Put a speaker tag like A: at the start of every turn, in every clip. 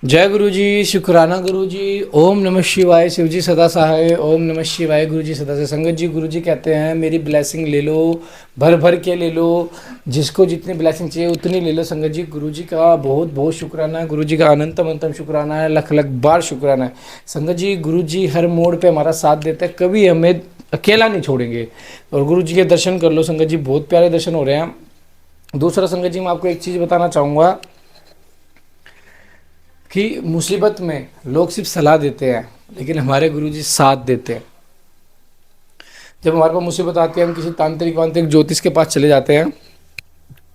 A: जय गुरु जी, शुक्राना गुरु जी। ओम नमः शिवाय, शिव जी सदा सहाय। ओम नमः शिवाय, गुरु जी सदा से संगत जी। गुरु जी कहते हैं मेरी ब्लेसिंग ले लो, भर भर के ले लो, जिसको जितनी ब्लेसिंग चाहिए उतनी ले लो। संगत जी, गुरु जी का बहुत बहुत शुक्राना है, गुरु जी का अनंतम अनंतम शुक्राना है, लख लख बार शुक्राना है। संगत जी, गुरु जी हर मोड़ पे हमारा साथ देते हैं, कभी हमें अकेला नहीं छोड़ेंगे। और गुरु जी के दर्शन कर लो संगत जी, बहुत प्यारे दर्शन हो रहे हैं। दूसरा संगत जी, मैं आपको एक चीज़ बताना चाहूँगा कि मुसीबत में लोग सिर्फ सलाह देते हैं, लेकिन हमारे गुरुजी साथ देते हैं। जब हमारे पास मुसीबत आती है, हम किसी तांत्रिक वांत्रिक ज्योतिष के पास चले जाते हैं।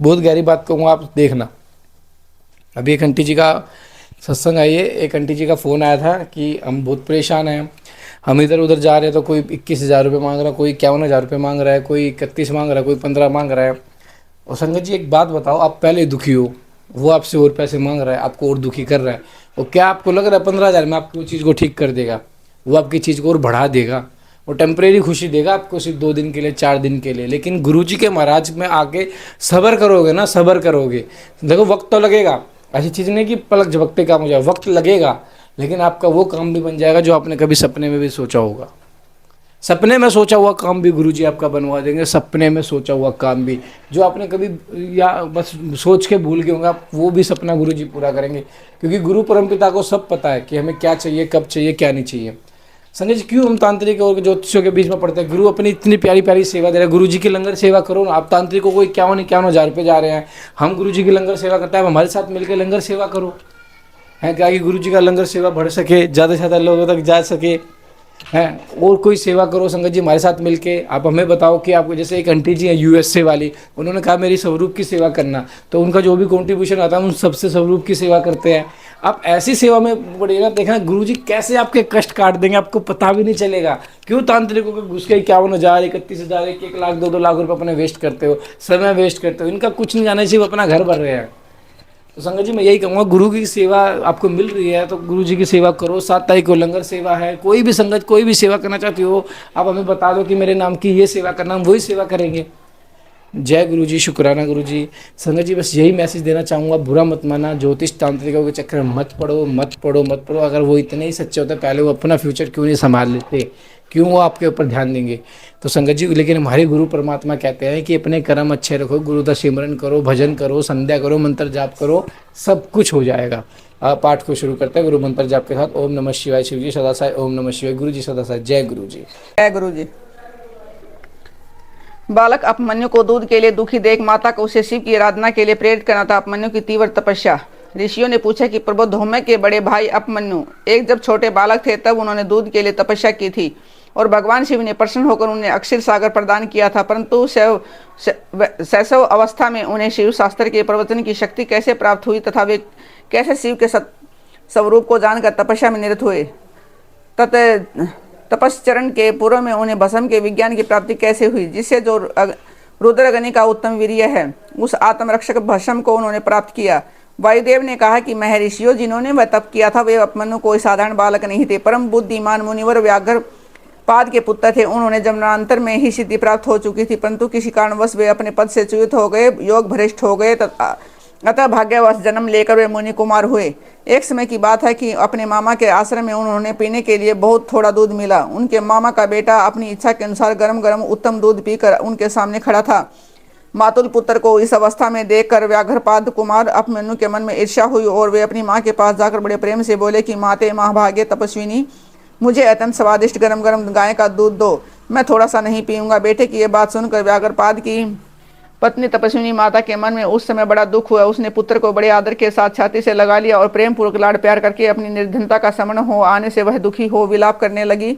A: बहुत गहरी बात कहूँगा, आप देखना। अभी एक आंटी जी का सत्संग आई है, एक आंटी जी का फ़ोन आया था कि हम बहुत परेशान हैं, हम इधर उधर जा रहे हैं, तो कोई 21,000 रुपये मांग रहा है, कोई 51,000 रुपये मांग रहा है, कोई 31 मांग रहा है, कोई 15 मांग रहा है। और संगत जी, एक बात बताओ, आप पहले दुखी हो, वो आपसे और पैसे मांग रहा है, आपको और दुखी कर रहा है। और क्या आपको लग रहा है 15,000 में आपकी वो चीज़ को ठीक कर देगा? वो आपकी चीज़ को और बढ़ा देगा, वो टेम्परेरी खुशी देगा आपको, सिर्फ 2 दिन के लिए, 4 दिन के लिए। लेकिन गुरुजी के महाराज में आके सब्र करोगे ना, सब्र करोगे, देखो वक्त तो लगेगा। ऐसी चीज़ नहीं कि पलक झपकते काम हो जाए, वक्त लगेगा, लेकिन आपका वो काम भी बन जाएगा जो आपने कभी सपने में भी सोचा होगा। सपने में सोचा हुआ काम भी गुरुजी आपका बनवा देंगे, सपने में सोचा हुआ काम भी, जो आपने कभी या बस सोच के भूल गए होंगे आप, वो भी सपना गुरुजी पूरा करेंगे। क्योंकि गुरु परमपिता को सब पता है कि हमें क्या चाहिए, कब चाहिए, क्या नहीं चाहिए। संजय जी, क्यों हम तांत्रिक और ज्योतिषियों के बीच में पड़ते हैं? गुरु अपनी इतनी प्यारी प्यारी सेवा दे रहे हैं, गुरु जी की लंगर सेवा करो ना। आप तांत्रिकों को 51,000 रुपये जा रहे हैं, हम गुरु जी की लंगर सेवा करते हैं, हमारे साथ मिलकर लंगर सेवा करो। है क्या कि गुरु जी का लंगर सेवा बढ़ सके, ज़्यादा से ज़्यादा लोगों तक जा सके, हैं। और कोई सेवा करो संगत जी हमारे साथ मिलके। आप हमें बताओ कि आपको, जैसे एक आंटी जी हैं यूएसए वाली, उन्होंने कहा मेरी स्वरूप की सेवा करना, तो उनका जो भी कंट्रीब्यूशन आता है उन सबसे स्वरूप की सेवा करते हैं। आप ऐसी सेवा में पड़िएगा, देखना गुरुजी कैसे आपके कष्ट काट देंगे, आपको पता भी नहीं चलेगा। क्यों तांत्रिकों के घुस के 51,000, 31,000, 1,00,000, 2-2 लाख रुपये अपने वेस्ट करते हो, समय वेस्ट करते हो? इनका कुछ नहीं जाना चाहिए, वो अपना घर भर रहे हैं। तो संगत जी, मैं यही कहूँगा, गुरु की सेवा आपको मिल रही है तो गुरु जी की सेवा करो। 7 तारीख को लंगर सेवा है, कोई भी संगत कोई भी सेवा करना चाहती हो, आप हमें बता दो कि मेरे नाम की ये सेवा करना, हम वही सेवा करेंगे। जय गुरु जी, शुक्राना गुरु जी। संगत जी, बस यही मैसेज देना चाहूँगा, बुरा मत माना, ज्योतिष तांत्रिकों के चक्कर में मत पड़ो, मत पड़ो, मत पड़ो। अगर वो इतने ही सच्चे होते, पहले वो अपना फ्यूचर क्यों नहीं संभाल लेते? क्यों वो आपके ऊपर ध्यान देंगे? तो संगत जी, लेकिन हमारे गुरु परमात्मा कहते हैं कि अपने कर्म अच्छे रखो, गुरु का सिमरन करो, भजन करो, संध्या करो, मंत्र जाप करो, सब कुछ हो जाएगा। आप पाठ को शुरू करते हैं गुरु मंत्र जाप के साथ। ओम नमः शिवाय, शिव जी सदा साय। ओम नमः शिवाय, गुरु जी सदा साय। जय गुरु जी।
B: जय गुरु जी। बालक अपमन्यु को दूध के लिए दुखी देख माता को उसे शिव की आराधना के लिए प्रेरित करना था अपमन्यु की तीव्र तपस्या। ऋषियों ने पूछा कि प्रभु, धौम्य के बड़े भाई अपमन्यु एक जब छोटे बालक थे तब उन्होंने दूध के लिए तपस्या की थी और भगवान शिव ने प्रसन्न होकर उन्हें अक्षर सागर प्रदान किया था, परंतु शैशव अवस्था में उन्हें शिव शास्त्र के प्रवचन की शक्ति कैसे प्राप्त हुई तथा वे कैसे शिव के स्वरूप को जानकर तपस्या में निरत हुए, तपस्चरण के पूर्व में उन्हें भस्म के विज्ञान की प्राप्ति कैसे हुई, जिससे जो रुद्रगनि का उत्तम वीर्य है उस आत्मरक्षक भस्म को उन्होंने प्राप्त किया। वायुदेव ने कहा कि महर्षियों, जिन्होंने वह तप किया था वे अपमन्यु कोई साधारण बालक नहीं थे, परम बुद्धिमान मुनिवर व्याघ्र पाद के पुत्र थे। उन्होंने जन्मांतर में ही सिद्धि प्राप्त हो चुकी थी, परंतु किसी कारणवश वे अपने पद से च्युत हो गए, योग भ्रष्ट हो गए तथा अतः भाग्यवश जन्म लेकर वे मुनि कुमार हुए। एक समय की बात है कि अपने मामा के आश्रम में उन्होंने पीने के लिए बहुत थोड़ा दूध मिला। उनके मामा का बेटा अपनी इच्छा के अनुसार गरम गरम उत्तम दूध पीकर उनके सामने खड़ा था। मातुल पुत्र को इस अवस्था में देखकर व्याघ्रपाद कुमार अपमन्यु के मन में ईर्ष्या हुई और वे अपनी माँ के पास जाकर बड़े प्रेम से बोले कि माते महाभाग्य तपस्विनी, मुझे अत्यंत स्वादिष्ट गरम गरम गाय का दूध दो, मैं थोड़ा सा नहीं पीऊँगा। बेटे की ये बात सुनकर व्याघ्रपाद की पत्नी तपस्विनी माता के मन में उस समय बड़ा दुख हुआ। उसने पुत्र को बड़े आदर के साथ छाती से लगा लिया और प्रेम पूर्वक लाड़ प्यार करके अपनी निर्धनता का शमन हो आने से वह दुखी हो विलाप करने लगी।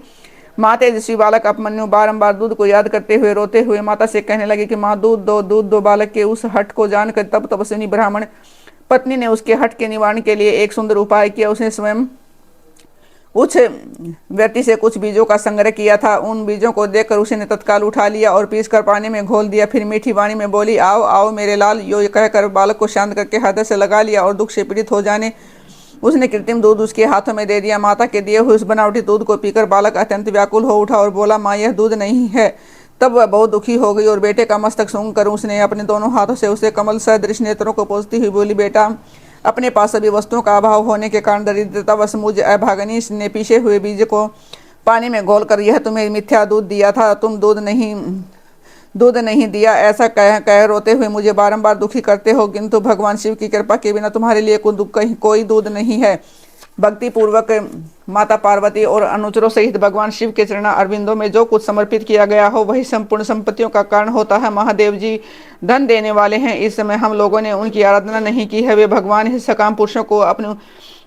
B: माँ तेजस्वी बालक अपमन्यु बारंबार दूध को याद करते हुए रोते हुए माता से कहने लगे कि माँ दूध दो, दूध दो। बालक के उस हट को जानकर तब तपस्विनी ब्राह्मण पत्नी ने उसके हट के निवारण के लिए एक सुंदर उपाय किया। उसने स्वयं उस व्यक्ति से कुछ बीजों का संग्रह किया था। उन बीजों को देखकर उसने तत्काल उठा लिया और पीसकर पानी में घोल दिया। फिर मीठी वाणी में बोली, आओ आओ मेरे लाल, यो कहकर बालक को शांत करके हृदय से लगा लिया और दुख से पीड़ित हो जाने उसने कृत्रिम दूध उसके हाथों में दे दिया। माता के दिए हुए उस बनावटी दूध को पीकर बालक अत्यंत व्याकुल हो उठा और बोला, माँ यह दूध नहीं है। तब वह बहुत दुखी हो गई और बेटे का मस्तक सूंघ कर उसने अपने दोनों हाथों से उसे कमल सदृश नेत्रों को पोंछती हुई बोली, बेटा अपने पास सभी वस्तुओं का अभाव होने के कारण दरिद्रतावश मुझ अभागनी ने पीछे हुए बीज को पानी में घोलकर यह तुम्हें मिथ्या दूध दिया था, तुम दूध नहीं दिया, ऐसा कह रोते हुए मुझे बारंबार दुखी करते हो, किंतु भगवान शिव की कृपा के बिना तुम्हारे लिए कोई दूध नहीं है। भक्ति पूर्वक माता पार्वती और अनुचरों सहित भगवान शिव के चरणा अरविंदों में जो कुछ समर्पित किया गया हो वही संपूर्ण संपत्तियों का कारण होता है। महादेव जी धन देने वाले हैं। इस समय हम लोगों ने उनकी आराधना नहीं की है, वे भगवान ही सकाम पुरुषों को अपने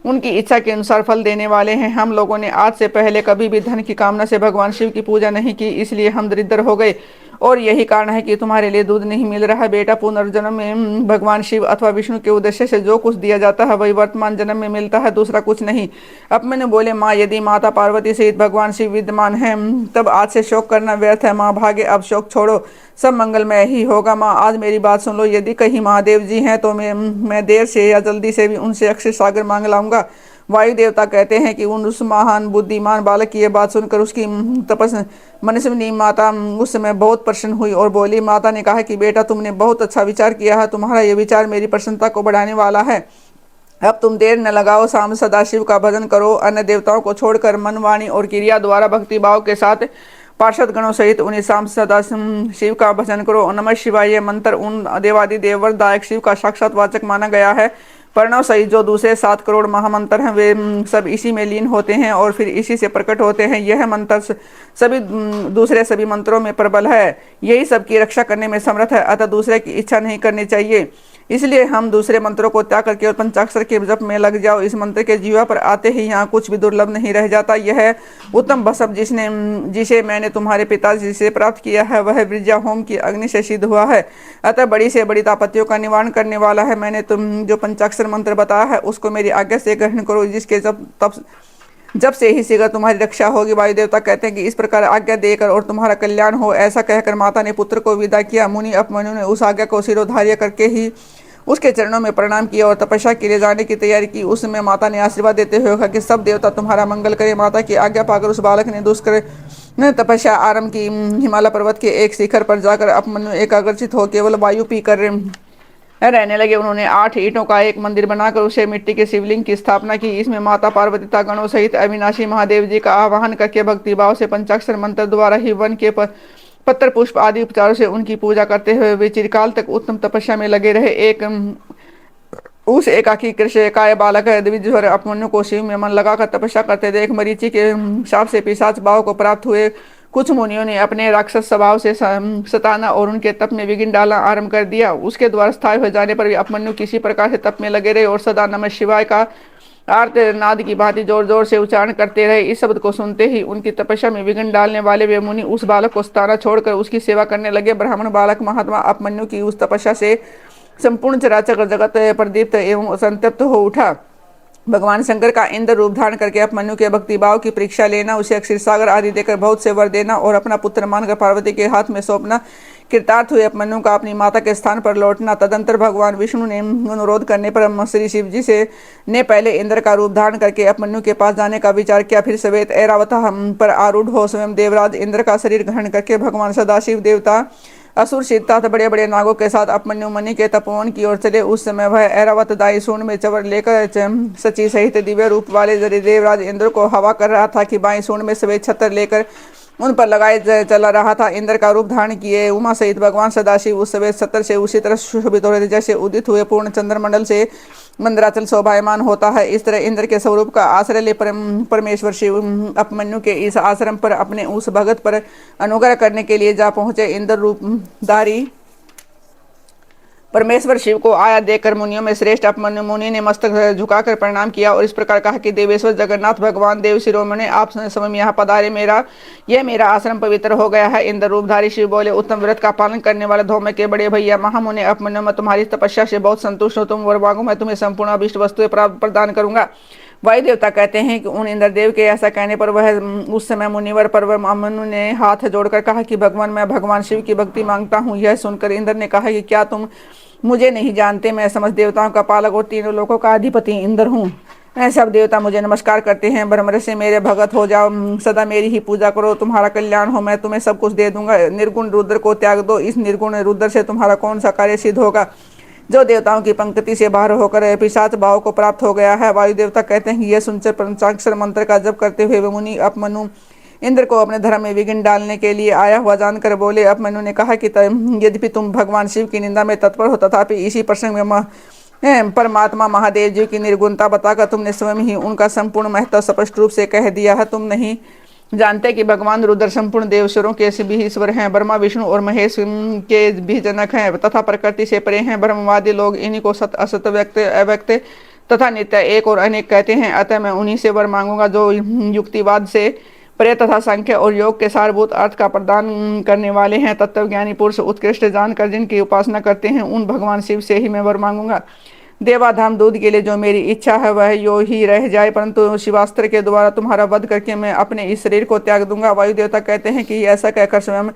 B: उनकी इच्छा के अनुसार फल देने वाले हैं। हम लोगों ने आज से पहले कभी भी धन की कामना से भगवान शिव की पूजा नहीं की, इसलिए हम दरिद्र हो गए और यही कारण है कि तुम्हारे लिए दूध नहीं मिल रहा। बेटा, पुनर्जन्म में भगवान शिव अथवा विष्णु के उद्देश्य से जो कुछ दिया जाता है वही वर्तमान जन्म में मिलता है, दूसरा कुछ नहीं। अब मैंने बोले, माँ, यदि माता पार्वती सहित भगवान शिव विद्यमान है तब आज से शोक करना व्यर्थ है। माँ भागे, अब शोक छोड़ो, सब मंगलमय ही होगा। माँ, आज मेरी बात सुन लो, यदि कहीं महादेव जी हैं तो मैं देर से या जल्दी से भी उनसे अक्षय सागर मांग लाऊंगा। वायु देवता कहते हैं कि उस महान बुद्धिमान बालक की यह बात सुनकर उसकी मनस्विनी माता उस समय बहुत प्रसन्न हुई और बोली। माता ने कहा कि बेटा, तुमने बहुत अच्छा विचार किया है, तुम्हारा यह विचार मेरी प्रसन्नता को बढ़ाने वाला है। अब तुम देर न लगाओ, शाम सदाशिव का भजन करो, अन्य देवताओं को छोड़कर मन, वाणी और क्रिया द्वारा भक्तिभाव के साथ पार्षद गणों सहित उन्हें शाम सदा शिव का भजन करो। नमः शिवाय यह मंत्र उन देवादि देववरदायक शिव का साक्षात वाचक माना गया है। प्रणव सहित जो दूसरे 7 करोड़ महामंत्र हैं वे सब इसी में लीन होते हैं और फिर इसी से प्रकट होते हैं। यह मंत्र सभी दूसरे सभी मंत्रों में प्रबल है, यही सबकी रक्षा करने में समर्थ है, अतः दूसरे की इच्छा नहीं करनी चाहिए। इसलिए हम दूसरे मंत्रों को त्याग करके और पंचाक्षर के जप में लग जाओ। इस मंत्र के जीवा पर आते ही यहाँ कुछ भी दुर्लभ नहीं रह जाता। यह उत्तम भस्म जिसे मैंने तुम्हारे पिताजी से प्राप्त किया है वह विद्या होम की अग्नि से सिद्ध हुआ है, अतः बड़ी से बड़ी आपत्तियों का निवारण करने वाला है। मैंने तुम जो पंचाक्षर मंत्र बताया है उसको मेरी आज्ञा से ग्रहण करो, जिसके जब से ही शीघ्र तुम्हारी रक्षा होगी। वायु देवता कहते हैं कि इस प्रकार आज्ञा देकर और तुम्हारा कल्याण हो। ऐसा कहकर माता ने पुत्र को विदा किया। मुनि अपमन्यु ने उस आज्ञा को शिरोधार्य करके ही उसके चरणों में प्रणाम किया और तपस्या के लिए जाने की तैयारी की। उस समय माता ने आशीर्वाद देते हुए कहा कि सब देवता तुम्हारा मंगल करे। माता की आज्ञा पाकर उस बालक ने दुष्कर तपस्या आरंभ की। हिमालय पर्वत के एक शिखर पर जाकर अपमन्यु एकाग्रचित हो केवल वायु पी कर रहने लगे। उन्होंने 8 ईंटों का एक मंदिर बनाकर उसे मिट्टी के शिवलिंग की स्थापना की। इसमें माता पार्वती गणों सहित अविनाशी महादेव जी का आवाहन करके भक्तिभाव से पंचाक्षर मंत्र द्वारा ही वन के पत्र पुष्प आदि उपचारों से उनकी पूजा करते हुए वे चिरकाल तक उत्तम तपस्या में लगे रहे। उस एकाकी कृष्णकाय बालक द्विजवर अपमन्यु को शिव में मन लगाकर तपस्या करते देख मरीचि के शाप से पिशाच भाव को प्राप्त हुए कुछ मुनियों ने अपने राक्षस स्वभाव से सताना और उनके तप में विघ्न डालना आरंभ कर दिया। उसके द्वारा स्थायी हो जाने पर भी अपमन्यु किसी प्रकार से तप में लगे रहे और सदा नमः शिवाय का आर्तनाद की भांति जोर जोर से उच्चारण करते रहे। इस शब्द को सुनते ही उनकी तपस्या में विघ्न डालने वाले वे मुनि उस बालक को सताना छोड़कर उसकी सेवा करने लगे। ब्राह्मण बालक महात्मा अपमन्यु की उस तपस्या से संपूर्ण चराचर जगत प्रदीप्त एवं संतप्त हो उठा। भगवान शंकर का इंद्र रूप धारण करके अपमन्यु के भक्तिभाव की परीक्षा लेना, उसे क्षीर सागर आदि देकर बहुत से वर देना और अपना पुत्र मानकर पार्वती के हाथ में सौंपना कृतार्थ हुए अपमन्यु का अपनी माता के स्थान पर लौटना। तदंतर भगवान विष्णु ने अनुरोध करने पर श्री शिव जी से ने पहले इंद्र का रूप धारण करके अपमन्यु के पास जाने का विचार किया। फिर सवेत ऐरावत हम पर आरूढ़ हो स्वयं देवराज इंद्र का शरीर ग्रहण करके भगवान सदाशिव देवता असुर सीता बड़े बड़े नागों के साथ अपमन्यु मुनि के तपोवन की ओर चले। उस समय वह ऐरावत दाई सूंड में चवर लेकर सची सहित दिव्य रूप वाले देवराज इंद्र को हवा कर रहा था कि बाई सूंड में सफेद छत्र लेकर उन पर लगाए चला रहा था। इंद्र का रूप धारण किए उमा सहित भगवान सदाशिव उस सफेद छत्र से उसी तरह सुशोभित हो रहे थे जैसे उदित हुए पूर्ण चंद्रमंडल से मंदराचल शोभायमान होता है। इस तरह इंद्र के स्वरूप का आश्रय ले परमेश्वर शिव अपमन्यु के इस आश्रम पर अपने उस भगत पर अनुग्रह करने के लिए जा पहुंचे। इंद्र रूपधारी परमेश्वर शिव को आया देखकर मुनियों में श्रेष्ठ अपमन्यु मुनि ने मस्तक झुकाकर प्रणाम किया और इस प्रकार कहा कि देवेश्वर जगन्नाथ भगवान देव शिरोमणि आप समय यहाँ पधारे, मेरा आश्रम पवित्र हो गया है। इंद्र रूपधारी शिव बोले, उत्तम व्रत का पालन करने वाले धौम्य के बड़े भैया महामुनि अपमन्यु, मैं तुम्हारी तपस्या से बहुत संतुष्ट हूँ। तुम वर मांगो, मैं तुम्हें संपूर्ण अभिष्ट वस्तुएं प्रदान करूंगा। वायु देवता कहते हैं कि उन इंद्रदेव के ऐसा कहने पर वह उस समय मुनिवर पर्व अपमन्यु ने हाथ जोड़कर कहा कि भगवान, मैं भगवान शिव की भक्ति मांगता हूँ। यह सुनकर इंद्र ने कहा कि क्या तुम मुझे नहीं जानते? मैं समस्त देवताओं का पालक और तीनों लोकों का अधिपति इंद्र हूँ। सब देवता मुझे नमस्कार करते हैं। ब्रह्म से मेरे भगत हो जाओ, सदा मेरी ही पूजा करो, तुम्हारा कल्याण हो, मैं तुम्हें सब कुछ दे दूंगा। निर्गुण रुद्र को त्याग दो, इस निर्गुण रुद्र से तुम्हारा कौन सा कार्य सिद्ध होगा? जो देवताओं की पंक्ति से बाहर होकर पिशाच भाव को प्राप्त हो गया है। वायु देवता कहते हैं कि यह सुनकर पंचाक्षर मंत्र का जप करते हुए मुनि अपमनु इंद्र को अपने धर्म में विघ्न डालने के लिए आया हुआ जानकर बोले। अपमनु ने कहा कि यद्यपि तुम भगवान शिव की निंदा में तत्पर हो, तथापि इसी प्रसंग में परमात्मा महादेव जी की निर्गुणता बताकर तुमने स्वयं ही उनका संपूर्ण महत्व स्पष्ट रूप से कह दिया है। तुम नहीं जानते कि भगवान रुद्र संपूर्ण देवस्वरों के भी ईश्वर हैं, ब्रह्मा विष्णु और महेश के भी जनक हैं तथा प्रकृति से परे हैं। ब्रह्मवादी लोग इन्हीं को सत्य असत्य, व्यक्त अव्यक्त तथा नित्य, एक और अनेक कहते हैं। अतः मैं उन्हीं से वर मांगूंगा जो युक्तिवाद से परे तथा संख्या और योग के सारभूत अर्थ का प्रदान करने वाले हैं। तत्वज्ञानी पुरुष उत्कृष्ट जानकर जिनकी उपासना करते हैं, उन भगवान शिव से ही मैं वर मांगूंगा। देवाधाम दूध के लिए जो मेरी इच्छा है वह यो ही रह जाए, परंतु शिवास्त्र के द्वारा तुम्हारा वध करके मैं अपने इस शरीर को त्याग दूंगा। वायु देवता कहते हैं कि ऐसा कहकर स्वयं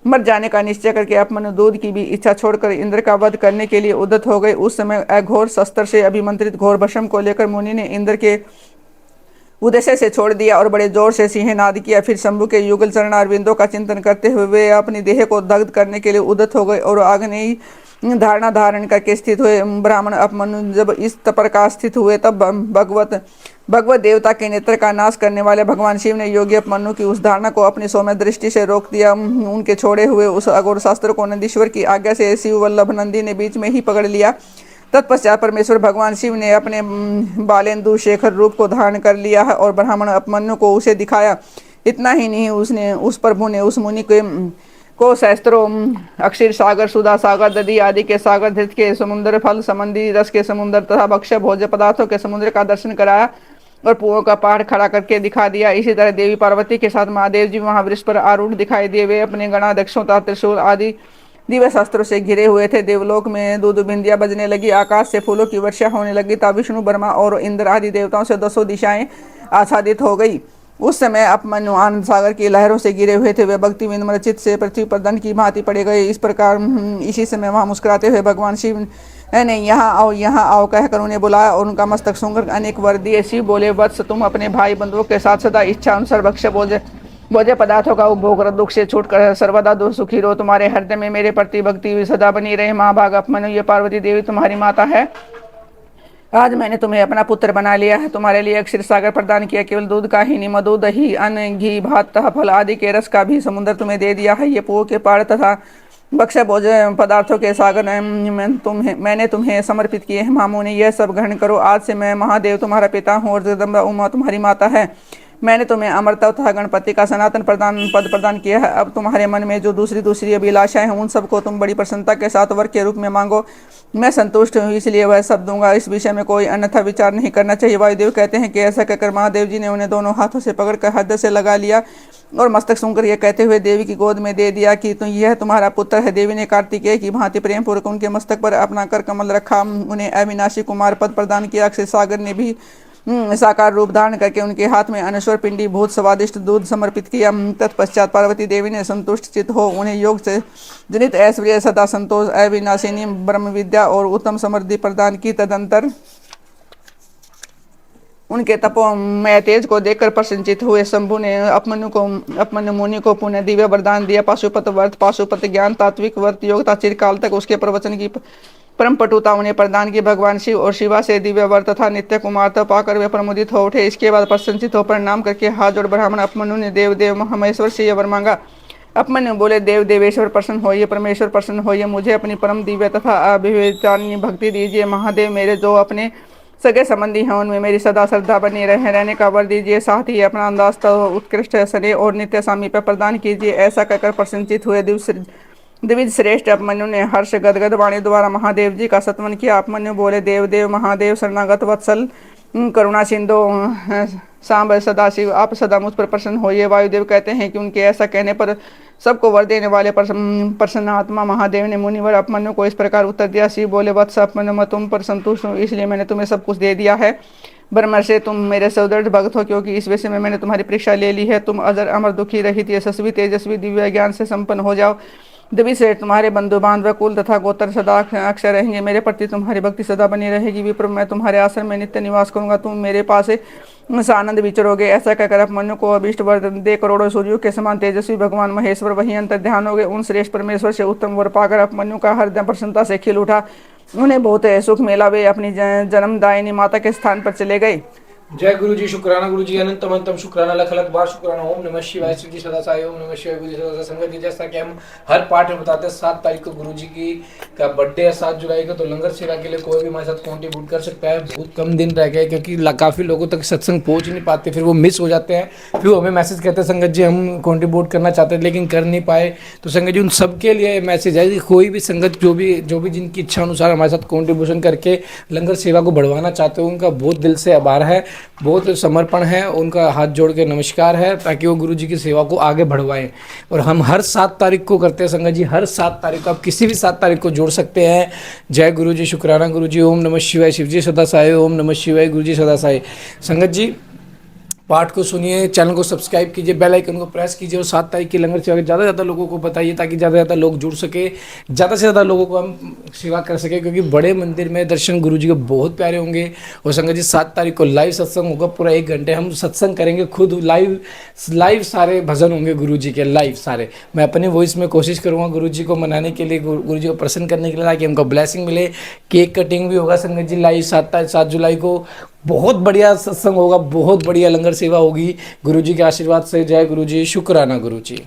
B: मर जाने का निश्चय करके अपमनु दूध की भी इच्छा छोड़कर इंद्र का वध करने के लिए उद्यत हो गए। उस समय अघोर शस्त्र से अभिमंत्रित घोर भस्म को लेकर मुनि ने इंद्र के उद्देश्य से छोड़ दिया और बड़े जोर से सिंहनाद किया। फिर शंभु के युगल चरणारविंदों का चिंतन करते हुए वे अपनी देह को दग्ध करने के लिए उद्यत हो गए और आग्नेयी धारणा धारण करके स्थित हुए। ब्राह्मण अपमनु जब इस प्रकार स्थित हुए तब भगवत देवता के नेत्र का नाश करने वाले भगवान शिव ने योगी अपमनु की उस धारणा को अपनी सौम्य दृष्टि से रोक दिया। उनके छोड़े हुए उस अघोर शास्त्र को नंदीश्वर की आज्ञा से शिव वल्लभ नंदी ने बीच में ही पकड़ लिया। तत्पश्चात परमेश्वर भगवान शिव ने अपने बालेंदु शेखर रूप को धारण कर लिया है और ब्राह्मण अपमनु को उसे दिखाया। इतना ही नहीं, उसने उस प्रभु ने उस मुनि को सहस्त्रों अक्षीर सागर, सुधा सागर, दधी आदि के सागर, धृत के समुद्र, फल संबंधी रस के समुद्र तथा भक्ष्य भोज्य पदार्थों के समुद्र का दर्शन कराया और पुओं का पहाड़ खड़ा करके दिखा दिया। इसी तरह देवी पार्वती के साथ महादेव जी वहां वृक्ष पर आरूढ़ दिखाई दिए। वे अपने गणाध्यक्षों तथा त्रिशूल आदि दिव्य शास्त्रों से घिरे हुए थे। देवलोक में दूध बिंदिया बजने लगी, आकाश से फूलों की वर्षा होने लगी। तब विष्णु, ब्रह्मा और इंद्र आदि देवताओं से 10 दिशाएं आच्छादित हो गई। उस समय अपमनु आनंद सागर की लहरों से गिरे हुए थे। वे भक्ति विनम्र चित्त से पृथ्वी पर दंड की भांति पड़े गए। इस प्रकार इसी समय वहां मुस्कुराते हुए भगवान शिव ने यहाँ आओ कहकर उन्हें बुलाया और उनका मस्तक सूंघकर अनेक वर दिए। शिव बोले, वत्स तुम अपने भाई बंधुओं के साथ सदा इच्छा अनुसार भक्ष्य भोज्य पदार्थों का उपभोग कर दुख से छूटकर सर्वदा दो सुखी रहो। तुम्हारे हृदय में मेरे प्रति भक्ति सदा बनी रहे। महाभाग अपमनु, ये पार्वती देवी तुम्हारी माता है। आज मैंने तुम्हें अपना पुत्र बना लिया है। तुम्हारे लिए क्षीर सागर प्रदान किया। केवल दूध का ही नहीं, मधु, दही, अन्न, घी, भात तथा फल आदि के रस का भी समुद्र तुम्हें दे दिया है। ये पुओं के पहाड़ तथा भक्ष्य भोज्य पदार्थों के सागर मैंने तुम्हें समर्पित किए हैं। मामू ने यह सब ग्रहण करो। आज से मैं महादेव तुम्हारा पिता हूँ और जगदम्बा उमा तुम्हारी माता है। मैंने तुम्हें अमरता तथा गणपति का सनातन पद प्रदान किया है। अब तुम्हारे मन में जो दूसरी अभिलाषाएं हैं उन सबको तुम बड़ी प्रसन्नता के साथ वर के रूप में मांगो। मैं संतुष्ट हूँ, इसलिए वह सब दूंगा। इस विषय में कोई अन्यथा विचार नहीं करना चाहिए। वायुदेव कहते हैं कि ऐसा कहकर महादेव जी ने उन्हें दोनों हाथों से पकड़कर हृदय से लगा लिया और मस्तक सूंघकर यह कहते हुए देवी की गोद में दे दिया कि यह तुम्हारा पुत्र है। देवी ने कार्तिकेय की भांति प्रेम पूर्वक उनके मस्तक पर अपना कर कमल रखा, उन्हें अविनाशी कुमार पद प्रदान किया। अक्षय सागर ने भी साकार रूप धारण करके उनके हाथ में अनश्वर पिंडी बहुत स्वादिष्ट दूध समर्पित किया। तत्पश्चात पार्वती देवी ने संतुष्ट चित हो उन्हें योग से जनित ऐश्वर्य, सदा संतोष, अविनाशिनी ब्रह्म विद्या और उत्तम समृद्धि प्रदान की। तदंतर उनके तपोमय तेज को देखकर प्रसन्नचित हुए शंभु ने अपमनु मुनि को पुण्य दिव्य वरदान दिया। पाशुपत व्रत, पाशुपत ज्ञान, तात्विक व्रत योग्यता, चिरकाल तक उसके प्रवचन की परम पटुता उन्हें प्रदान की। भगवान शिव और शिवा से दिव्य वर तथा नित्य कुमारता पाकर वे प्रमुदित हो उठे। इसके बाद प्रसन्नचित हो प्रणाम करके हाथ जोड़ ब्राह्मण अपमनु ने देव महेश्वर से यह वर मांगा। अपमनु बोले, देव देवेश्वर प्रसन्न होइए, परमेश्वर प्रसन्न होइए, मुझे अपनी परम दिव्य तथा अभिवेचानी भक्ति दीजिए। महादेव मेरे जो अपने सगे संबंधी हैं उनमें मेरी सदा श्रद्धा बनी रहने का वर दीजिए। साथ ही अपना अंदाज उत्कृष्ट स्नेह और नित्य सामीप्य प्रदान कीजिए। ऐसा कहकर प्रसन्नचित हुए द्विज श्रेष्ठ अपमनु ने हर्ष गदगद वाणी द्वारा महादेव जी का सत्वन किया। अपमनु बोले, देव महादेव शरणागत वत्सल करुणा सिंधु सांब सदाशिव, आप सदा मुझ पर प्रसन्न होइए। वायुदेव कहते हैं कि उनके ऐसा कहने पर सबको वर देने वाले प्रसन्नात्मा महादेव ने मुनिवर अपमनु को इस प्रकार उत्तर दिया। शिव बोले, वत्स अपमनु, मैं तुम पर संतुष्ट हूँ, इसलिए मैंने तुम्हें सब कुछ दे दिया है। ब्रह्म से तुम मेरे सौदृढ़ भक्त हो, क्योंकि इस विषय में मैंने तुम्हारी परीक्षा ले ली है। तुम अजर अमर दुखी रहित यशस्वी तेजस्वी दिव्य ज्ञान से संपन्न हो जाओ। देवी से तुम्हारे बंधु बांधव कुल तथा गोत्र सदा अक्षर रहेंगे। मेरे प्रति तुम्हारी भक्ति सदा बनी रहेगी। विप्र, मैं तुम्हारे आश्रम में नित्य निवास करूंगा, तुम मेरे पास आनंद विचरोगे। ऐसा कहकर अपमनु को अभिष्ट वर दे करोड़ों सूर्यों के समान तेजस्वी भगवान महेश्वर वही अंतर ध्यान हो गए। उन श्रेष्ठ परमेश्वर से उत्तम वर पाकर अपमनु का हृदय प्रसन्नता से खिल उठा। उन्हें बहुत सुख मिला। वे अपनी जन्मदायिनी माता के स्थान पर चले गए।
A: जय गुरु जी, शुक्राना गुरु जी, अनंत अनंतम शुक्राना, लख लख बार शुक्राना। ओम नमः शिवाय, शिव जी सदा साई, ओम नमः शिवाय, गुरु जी सदा साई। संगत जी, जैसा कि हम हर पाठ में बताते हैं 7 तारीख को गुरु जी की का बर्थडे है, 7 जुलाई को। तो लंगर सेवा के लिए कोई भी हमारे साथ कॉन्ट्रीब्यूट कर सकता है। बहुत कम दिन रह गए क्योंकि काफ़ी लोगों तक सत्संग पहुंच नहीं पाते, फिर वो मिस हो जाते हैं। फिर वो हमें मैसेज कहते हैं संगत जी हम कॉन्ट्रीब्यूट करना चाहते हैं लेकिन कर नहीं पाए। तो संगत जी उन सबके लिए मैसेज है कि कोई भी संगत जो भी जिनकी इच्छा अनुसार हमारे साथ कॉन्ट्रीब्यूशन करके लंगर सेवा को बढ़वाना चाहते हो, उनका बहुत दिल से आभार है, बहुत समर्पण है, उनका हाथ जोड़ के नमस्कार है, ताकि वो गुरु जी की सेवा को आगे बढ़वाएं। और हम हर 7 तारीख को करते हैं संगत जी, हर 7 तारीख को, आप किसी भी 7 तारीख को जोड़ सकते हैं। जय गुरु जी, शुक्राना गुरु जी, ओम नमः शिवाय, शिव जी सदा साई, ओम नमः शिवाय, गुरु जी सदा साई। संगत जी पाठ को सुनिए, चैनल को सब्सक्राइब कीजिए, बेल आइकन को प्रेस कीजिए और 7 तारीख की लंगर सेवा ज़्यादा से ज़्यादा लोगों को बताइए, ताकि ज़्यादा से ज़्यादा लोग जुड़ सके, ज़्यादा से ज़्यादा लोगों को हम सेवा कर सके। क्योंकि बड़े मंदिर में दर्शन गुरु जी के बहुत प्यारे होंगे। और संगत जी 7 तारीख को लाइव सत्संग होगा, पूरा 1 घंटे हम सत्संग करेंगे, खुद लाइव सारे भजन होंगे गुरु जी के, लाइव सारे। मैं अपनी वॉइस में कोशिश करूँगा गुरु जी को मनाने के लिए, गुरु जी को प्रसन्न करने के लिए, ताकि हमको ब्लेसिंग मिले। केक कटिंग भी होगा संगत जी लाइव 7 जुलाई को। बहुत बढ़िया सत्संग होगा, बहुत बढ़िया लंगर सेवा होगी गुरु जी के आशीर्वाद से। जय गुरु जी, शुक्राना गुरु जी।